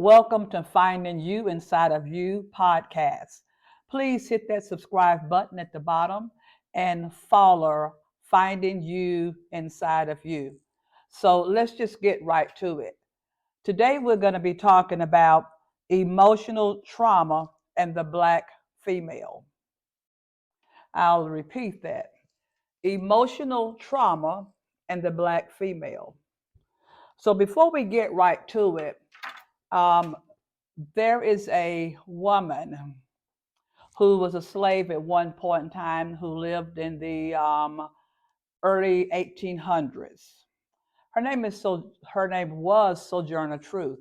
Welcome to Finding You Inside of You podcast. Please hit that subscribe button at the bottom and follow Finding You Inside of You. So let's just get right to it. Today we're going to be talking about emotional trauma and the Black female. I'll repeat that. Emotional trauma and the Black female. So before we get right to it, um, there is a woman who was a slave at one point in time who lived in the early 1800s. Her name was Sojourner Truth.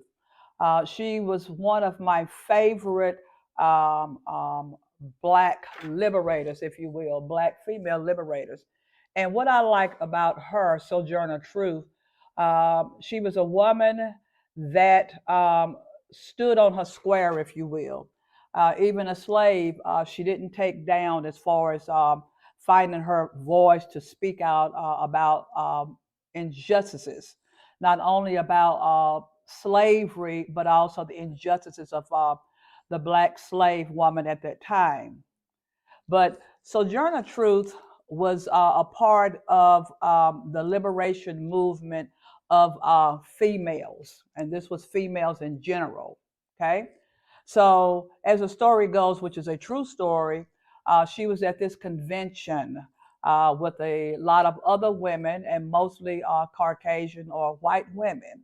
She was one of my favorite um, um, black liberators, if you will, black female liberators. And what I like about her, Sojourner Truth, she was a woman that stood on her square, if you will. Even a slave, she didn't take down as far as finding her voice to speak out about injustices, not only about slavery, but also the injustices of the black slave woman at that time. But Sojourner Truth was a part of the liberation movement of females, and this was females in general. Okay, so as the story goes, which is a true story, she was at this convention with a lot of other women, and mostly Caucasian or white women.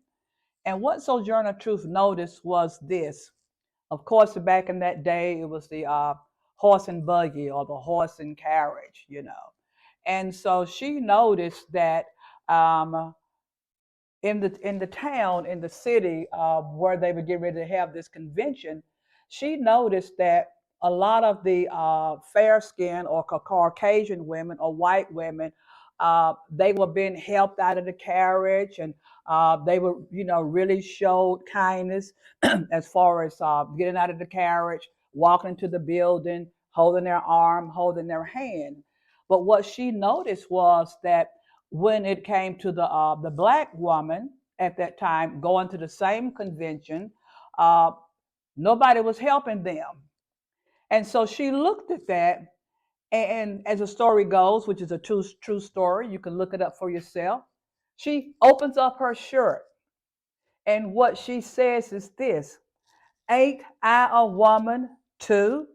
And what Sojourner Truth noticed was this. Of course, back in that day, it was the horse and buggy or the horse and carriage. And so she noticed that in the town, in the city where they would get ready to have this convention, she noticed that a lot of the fair skinned or Caucasian women or white women, they were being helped out of the carriage, and they were, really showed kindness as far as getting out of the carriage, walking into the building, holding their arm, holding their hand. But what she noticed was that when it came to the black woman at that time going to the same convention, uh, nobody was helping them. And so she looked at that, and as the story goes, which is a true story, you can look it up for yourself. She opens up her shirt, and what she says is this: "Ain't I a woman too?"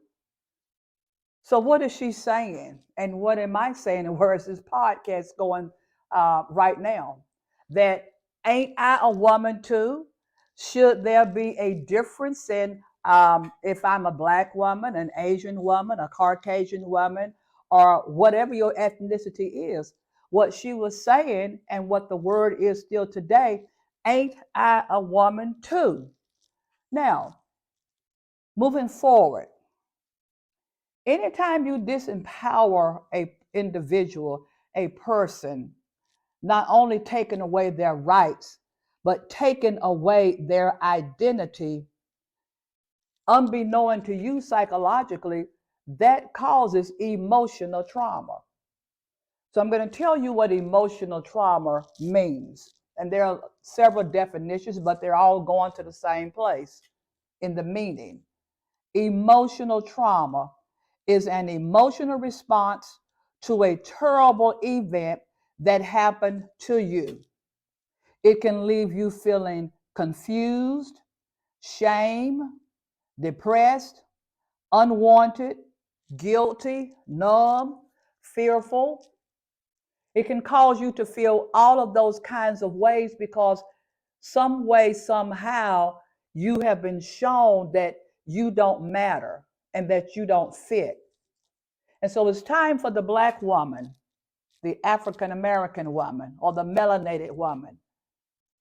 So what is she saying? And what am I saying? And where is this podcast going right now? That ain't I a woman too? Should there be a difference in if I'm a black woman, an Asian woman, a Caucasian woman, or whatever your ethnicity is? What she was saying and what the word is still today, ain't I a woman too? Now, moving forward, anytime you disempower a individual, a person, not only taking away their rights, but taking away their identity, unbeknown to you psychologically, that causes emotional trauma. So I'm going to tell you what emotional trauma means. And there are several definitions, but they're all going to the same place in the meaning. Emotional trauma is an emotional response to a terrible event that happened to you. It can leave you feeling confused, shame, depressed, unwanted, guilty, numb, fearful. It can cause you to feel all of those kinds of ways because some way, somehow, you have been shown that you don't matter and that you don't fit. And so it's time for the black woman, the African American woman, or the melanated woman.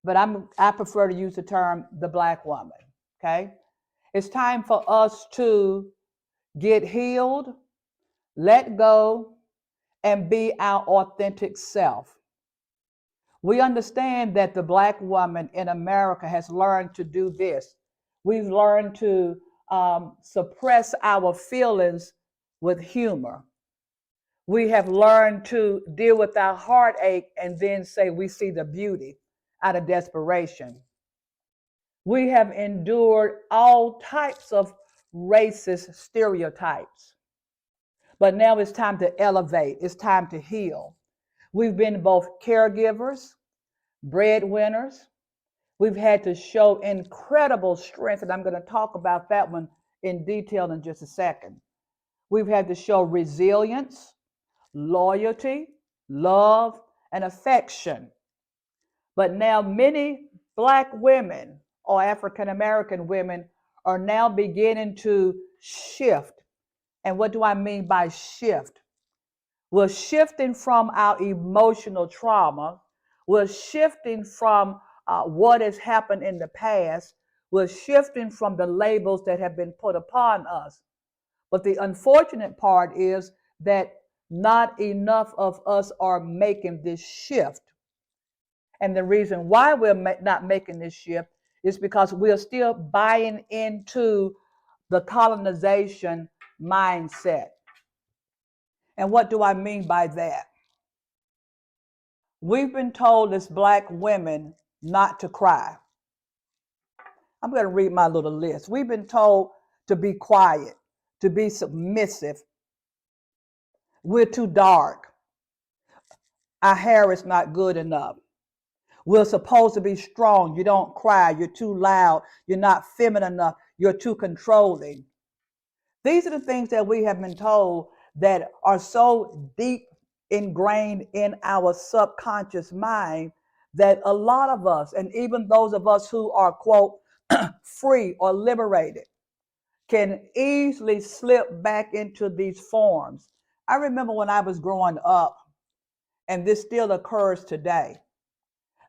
But I prefer to use the term the black woman. Okay? It's time for us to get healed, let go, and be our authentic self. We understand that the black woman in America has learned to do this. We've learned to suppress our feelings with humor. We have learned to deal with our heartache and then say we see the beauty out of desperation. We have endured all types of racist stereotypes. But now it's time to elevate, it's time to heal. We've been both caregivers, breadwinners. We've had to show incredible strength, and I'm going to talk about that one in detail in just a second. We've had to show resilience, loyalty, love, and affection. But now many Black women or African American women are now beginning to shift. And what do I mean by shift? We're shifting from our emotional trauma. We're shifting from what has happened in the past. We're shifting from the labels that have been put upon us. But the unfortunate part is that not enough of us are making this shift. And the reason why we're not making this shift is because we're still buying into the colonization mindset. And what do I mean by that? We've been told as Black women not to cry. I'm going to read my little list. We've been told to be quiet, to be submissive. We're too dark. Our hair is not good enough. We're supposed to be strong. You don't cry. You're too loud. You're not feminine enough. You're too controlling. These are the things that we have been told that are so deep ingrained in our subconscious mind that a lot of us, and even those of us who are, quote, free or liberated, can easily slip back into these forms. I remember when I was growing up, and this still occurs today,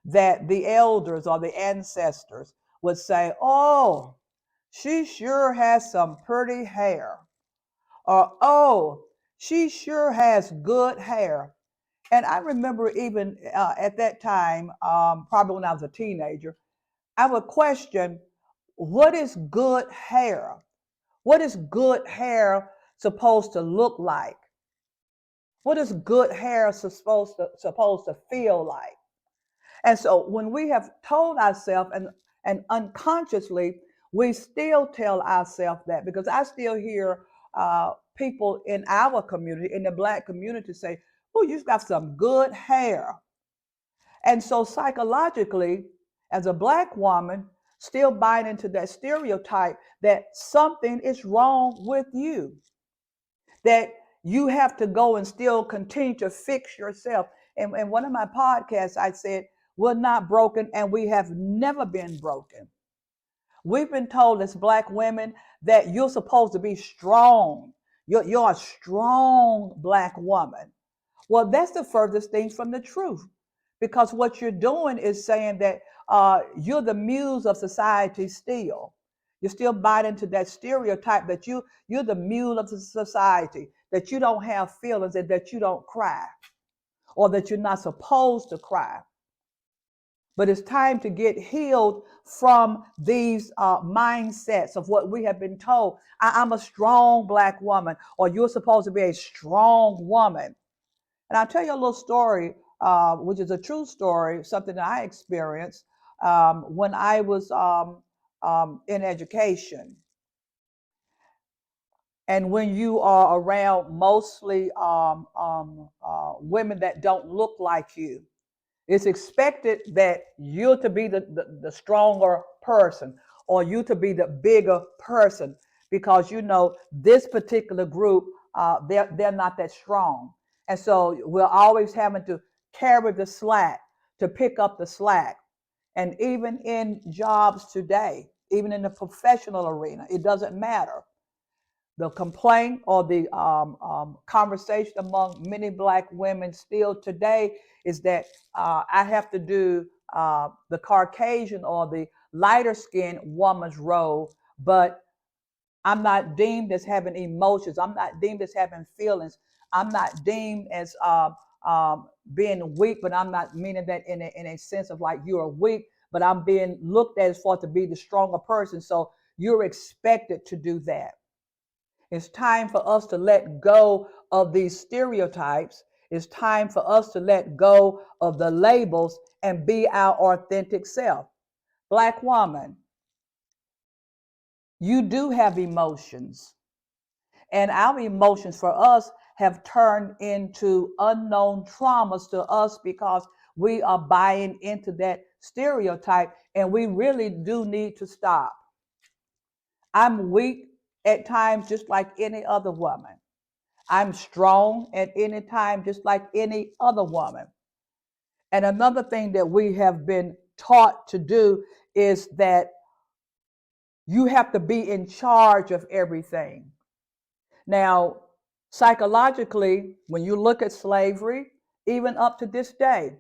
that the elders or the ancestors would say, "Oh, she sure has some pretty hair," or "Oh, she sure has good hair." And I remember even at that time, probably when I was a teenager, I would question, what is good hair? What is good hair supposed to look like? What is good hair supposed to feel like? And so when we have told ourselves and unconsciously, we still tell ourselves that, because I still hear people in our community, in the Black community, say, "Oh, you've got some good hair." And so psychologically, as a Black woman, still buying into that stereotype that something is wrong with you, that you have to go and still continue to fix yourself. And one of my podcasts, I said, we're not broken and we have never been broken. We've been told as Black women that you're supposed to be strong. You're a strong Black woman. Well, that's the furthest thing from the truth, because what you're doing is saying that you're the muse of society still. You're still buying into that stereotype that you're the mule of the society, that you don't have feelings and that you don't cry, or that you're not supposed to cry. But it's time to get healed from these mindsets of what we have been told. I'm a strong Black woman, or you're supposed to be a strong woman. And I'll tell you a little story, which is a true story, something that I experienced when I was in education. And when you are around mostly women that don't look like you, it's expected that you're to be the stronger person, or you to be the bigger person, because you know this particular group, they're not that strong. And so we're always having to carry the slack, to pick up the slack. And even in jobs today, even in the professional arena, it doesn't matter. The complaint or the conversation among many Black women still today is that I have to do the Caucasian or the lighter skinned woman's role, but I'm not deemed as having emotions. I'm not deemed as having feelings. I'm not deemed as being weak, but I'm not meaning that in a sense of like you are weak, but I'm being looked at as far to be the stronger person. So you're expected to do that. It's time for us to let go of these stereotypes. It's time for us to let go of the labels and be our authentic self. Black woman, You do have emotions, and our emotions for us have turned into unknown traumas to us because we are buying into that stereotype, and we really do need to stop. I'm weak at times just like any other woman. I'm strong at any time just like any other woman. And another thing that we have been taught to do is that you have to be in charge of everything. Now, psychologically, when you look at slavery, even up to this day,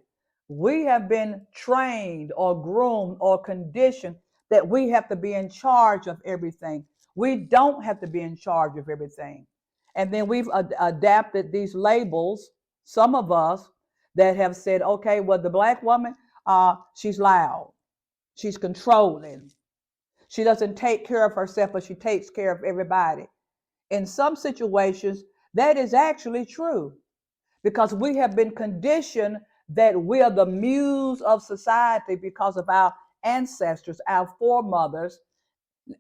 we have been trained or groomed or conditioned that we have to be in charge of everything. We don't have to be in charge of everything. And then we've adapted these labels, some of us that have said, okay, well, the black woman, she's loud, she's controlling, she doesn't take care of herself, but she takes care of everybody. In some situations, that is actually true because we have been conditioned that we are the muse of society because of our ancestors, our foremothers.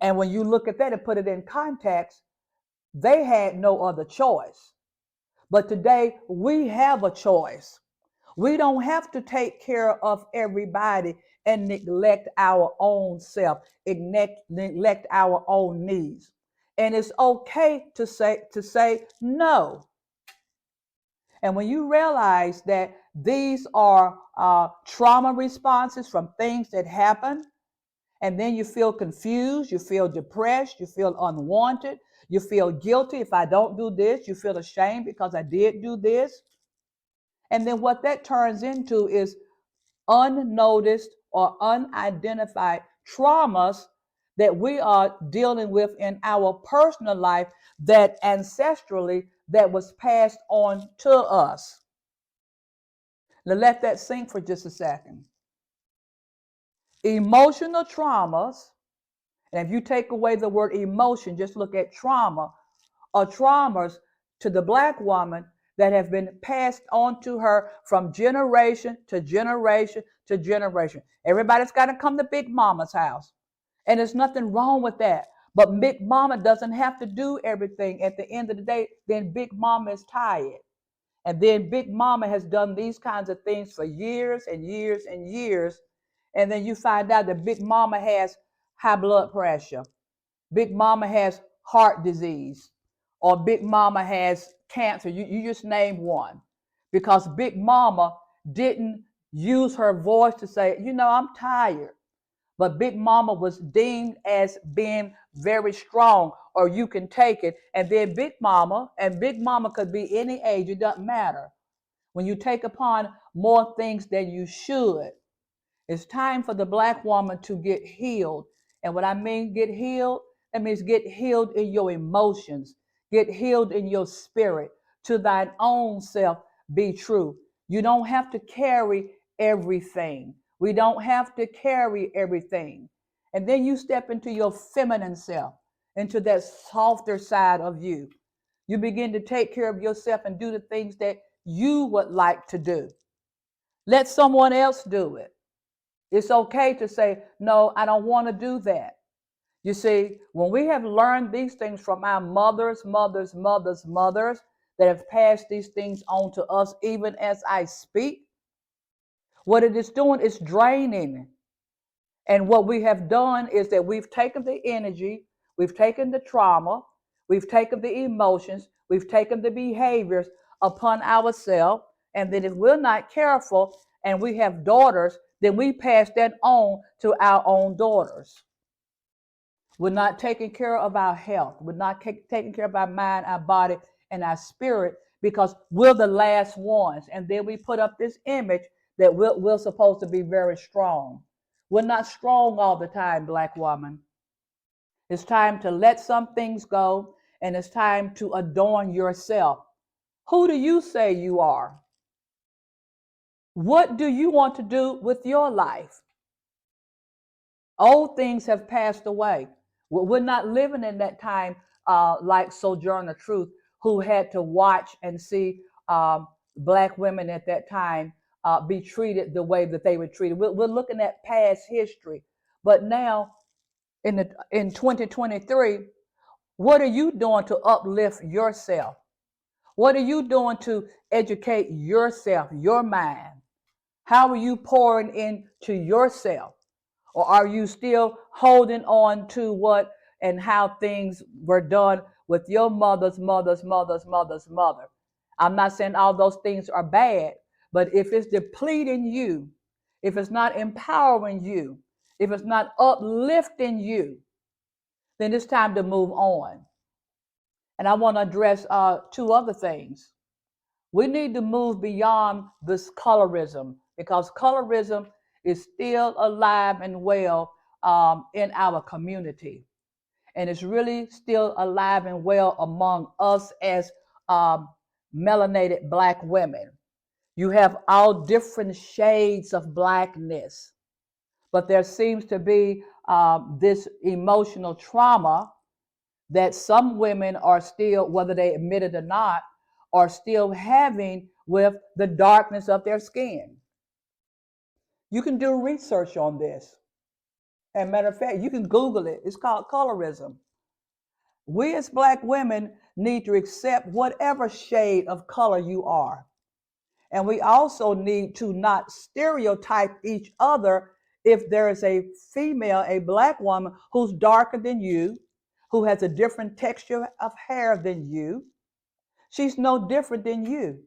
And when you look at that and put it in context, they had no other choice. But today we have a choice. We don't have to take care of everybody and neglect our own self, neglect our own needs. And it's okay to say no. And when you realize that these are trauma responses from things that happen, and then you feel confused, you feel depressed, you feel unwanted, you feel guilty. If I don't do this, you feel ashamed because I did do this. And then what that turns into is unnoticed or unidentified traumas that we are dealing with in our personal life that ancestrally that was passed on to us. Now let that sink for just a second. Emotional traumas, and if you take away the word emotion, just look at trauma, are traumas to the black woman that have been passed on to her from generation to generation to generation. Everybody's got to come to Big Mama's house. And there's nothing wrong with that. But Big Mama doesn't have to do everything. At the end of the day, then Big Mama is tired. And then Big Mama has done these kinds of things for years and years and years. And then you find out that Big Mama has high blood pressure. Big Mama has heart disease, or Big Mama has cancer. You just name one. Because Big Mama didn't use her voice to say, I'm tired. But Big Mama was deemed as being very strong, or you can take it. And then Big Mama, and Big Mama could be any age, it doesn't matter. When you take upon more things than you should, it's time for the black woman to get healed. And what I mean get healed, that means get healed in your emotions, get healed in your spirit, to thine own self be true. You don't have to carry everything. We don't have to carry everything. And then you step into your feminine self, into that softer side of you. You begin to take care of yourself and do the things that you would like to do. Let someone else do it. It's okay to say, no, I don't want to do that. You see, when we have learned these things from our mothers, mothers that have passed these things on to us, even as I speak, what it is doing is draining. And what we have done is that we've taken the energy, we've taken the trauma, we've taken the emotions, we've taken the behaviors upon ourselves. And then if we're not careful and we have daughters, then we pass that on to our own daughters. We're not taking care of our health. We're not taking care of our mind, our body, and our spirit because we're the last ones. And then we put up this image that we're supposed to be very strong. We're not strong all the time, black woman. It's time to let some things go, and it's time to adorn yourself. Who do you say you are? What do you want to do with your life? Old things have passed away. We're not living in that time like Sojourner Truth, who had to watch and see black women at that time be treated the way that they were treated. We're looking at past history. But now in 2023, what are you doing to uplift yourself? What are you doing to educate yourself, your mind? How are you pouring into yourself? Or are you still holding on to what and how things were done with your mother's mother? I'm not saying all those things are bad, but if it's depleting you, if it's not empowering you, if it's not uplifting you, then it's time to move on. And I want to address two other things. We need to move beyond this colorism because colorism is still alive and well in our community. And it's really still alive and well among us as um, melanated Black women. You have all different shades of Blackness, but there seems to be this emotional trauma that some women are still, whether they admit it or not, are still having with the darkness of their skin. You can do research on this. And matter of fact, you can Google it. It's called colorism. We as Black women need to accept whatever shade of color you are. And we also need to not stereotype each other if there is a female, a Black woman who's darker than you, who has a different texture of hair than you. She's no different than you.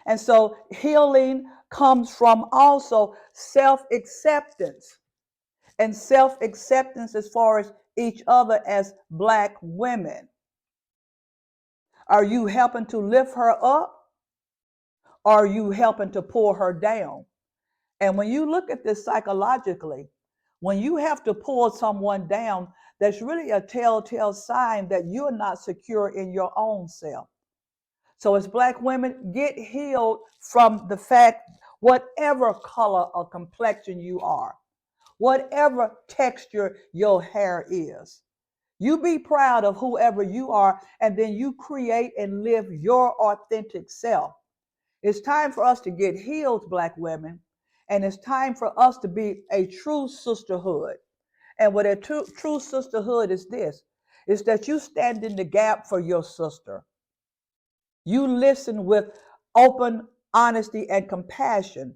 And so healing comes from also self acceptance and self acceptance as far as each other as Black women. Are you helping to lift her up? Or are you helping to pull her down? And when you look at this psychologically, when you have to pull someone down, that's really a telltale sign that you're not secure in your own self. So as Black women, get healed from the fact, whatever color or complexion you are, whatever texture your hair is, you be proud of whoever you are, and then you create and live your authentic self. It's time for us to get healed, Black women, and it's time for us to be a true sisterhood. And what a true sisterhood is this, is that you stand in the gap for your sister. You listen with open honesty and compassion,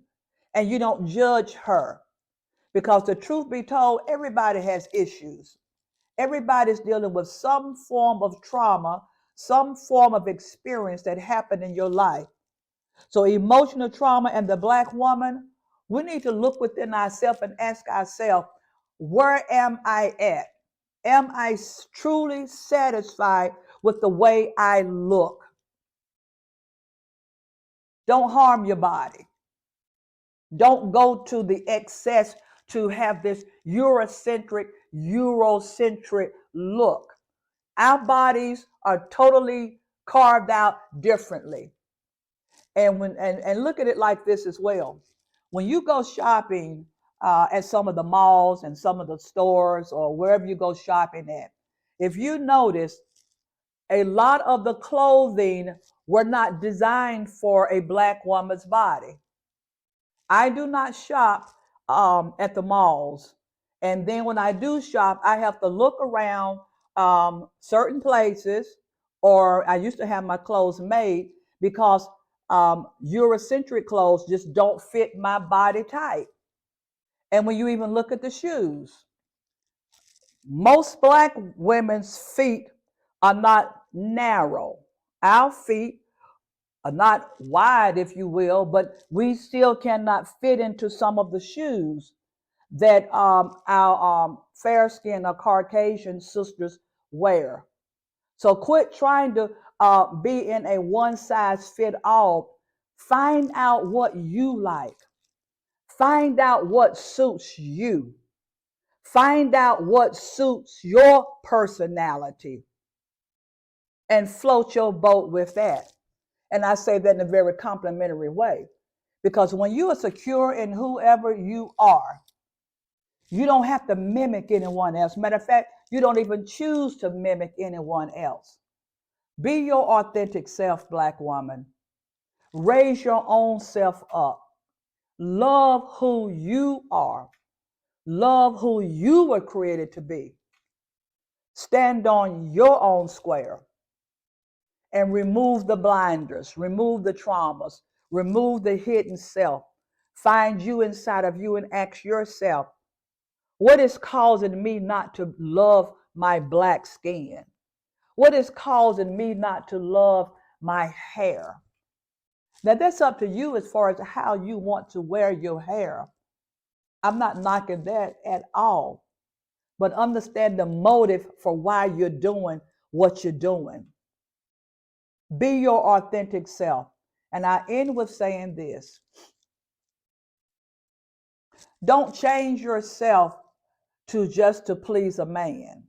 and you don't judge her. Because the truth be told, everybody has issues. Everybody's dealing with some form of trauma, some form of experience that happened in your life. So, emotional trauma and the Black woman, we need to look within ourselves and ask ourselves, where am I at? Am I truly satisfied with the way I look? Don't harm your body. Don't go to the excess to have this Eurocentric look. Our bodies are totally carved out differently. And look at it like this as well. When you go shopping at some of the malls and some of the stores or wherever you go shopping at, if you notice, a lot of the clothing were not designed for a Black woman's body. I do not shop at the malls. And then when I do shop, I have to look around certain places, or I used to have my clothes made because Eurocentric clothes just don't fit my body type. And when you even look at the shoes, most Black women's feet are not narrow. Our feet not wide, if you will, but we still cannot fit into some of the shoes that our fair skinned or Caucasian sisters wear. So quit trying to be in a one size fit all. Find out what you like. Find out what suits you. Find out what suits your personality and float your boat with that. And I say that in a very complimentary way. Because when you are secure in whoever you are, you don't have to mimic anyone else. Matter of fact, you don't even choose to mimic anyone else. Be your authentic self, Black woman. Raise your own self up. Love who you are. Love who you were created to be. Stand on your own square and remove the blinders, remove the traumas, remove the hidden self. Find you inside of you and ask yourself, what is causing me not to love my black skin? What is causing me not to love my hair? Now, that's up to you as far as how you want to wear your hair. I'm not knocking that at all, but understand the motive for why you're doing what you're doing. Be your authentic self. And I end with saying this: don't change yourself to please a man.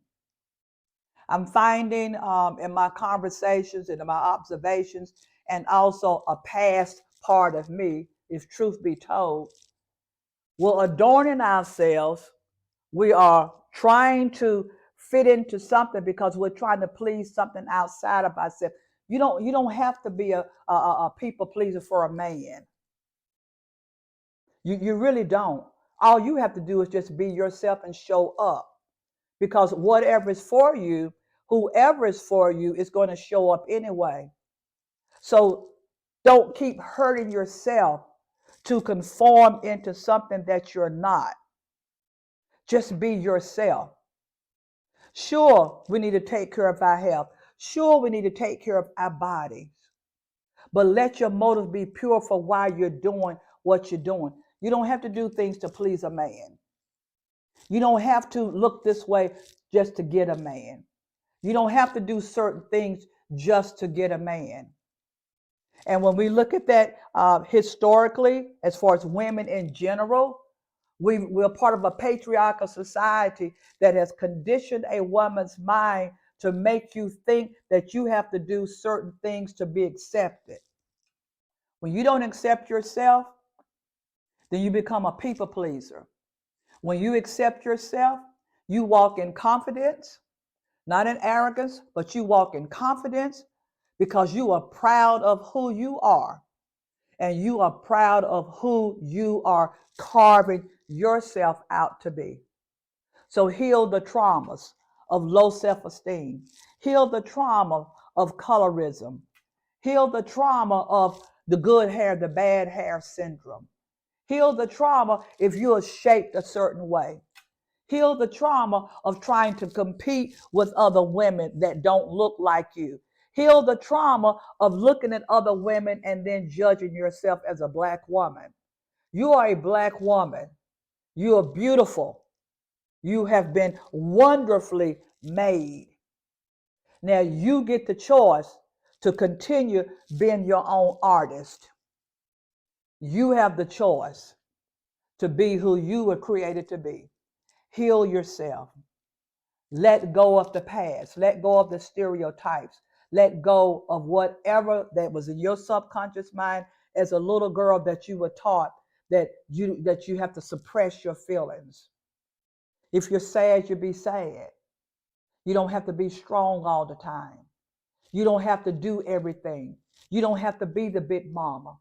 I'm finding in my conversations and in my observations, and also a past part of me, if truth be told, we're adorning ourselves. We are trying to fit into something because we're trying to please something outside of ourselves. You don't have to be a people pleaser for a man. You really don't. All you have to do is just be yourself and show up. Because whatever is for you, whoever is for you is going to show up anyway. So don't keep hurting yourself to conform into something that you're not. Just be yourself. Sure, we need to take care of our health. Sure, we need to take care of our bodies. But let your motive be pure for why you're doing what you're doing. You don't have to do things to please a man. You don't have to look this way just to get a man. You don't have to do certain things just to get a man. And when we look at that historically, as far as women in general, we're part of a patriarchal society that has conditioned a woman's mind to make you think that you have to do certain things to be accepted. When you don't accept yourself, then you become a people pleaser. When you accept yourself, you walk in confidence, not in arrogance, but you walk in confidence because you are proud of who you are, and you are proud of who you are carving yourself out to be. So heal the traumas of low self-esteem. Heal the trauma of colorism. Heal the trauma of the good hair, the bad hair syndrome. Heal the trauma if you are shaped a certain way. Heal the trauma of trying to compete with other women that don't look like you. Heal the trauma of looking at other women and then judging yourself as a black woman. You are a black woman. You are beautiful. You have been wonderfully made. Now you get the choice to continue being your own artist. You have the choice to be who you were created to be. Heal yourself. Let go of the past. Let go of the stereotypes. Let go of whatever that was in your subconscious mind as a little girl that you were taught that you have to suppress your feelings. If you're sad, you be sad. You don't have to be strong all the time. You don't have to do everything. You don't have to be the big mama.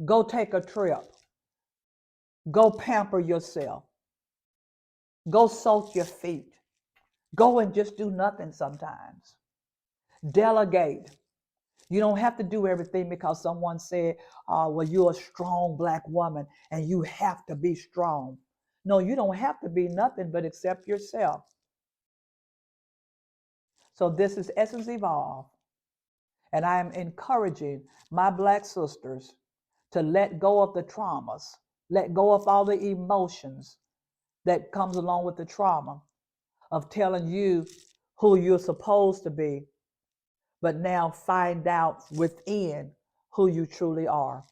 Go take a trip. Go pamper yourself. Go soak your feet. Go and just do nothing sometimes. Delegate. You don't have to do everything because someone said, well, you're a strong black woman and you have to be strong. No, you don't have to be nothing but accept yourself. So this is Essence Evolve. And I am encouraging my black sisters to let go of the traumas, let go of all the emotions that comes along with the trauma of telling you who you're supposed to be, but now find out within who you truly are.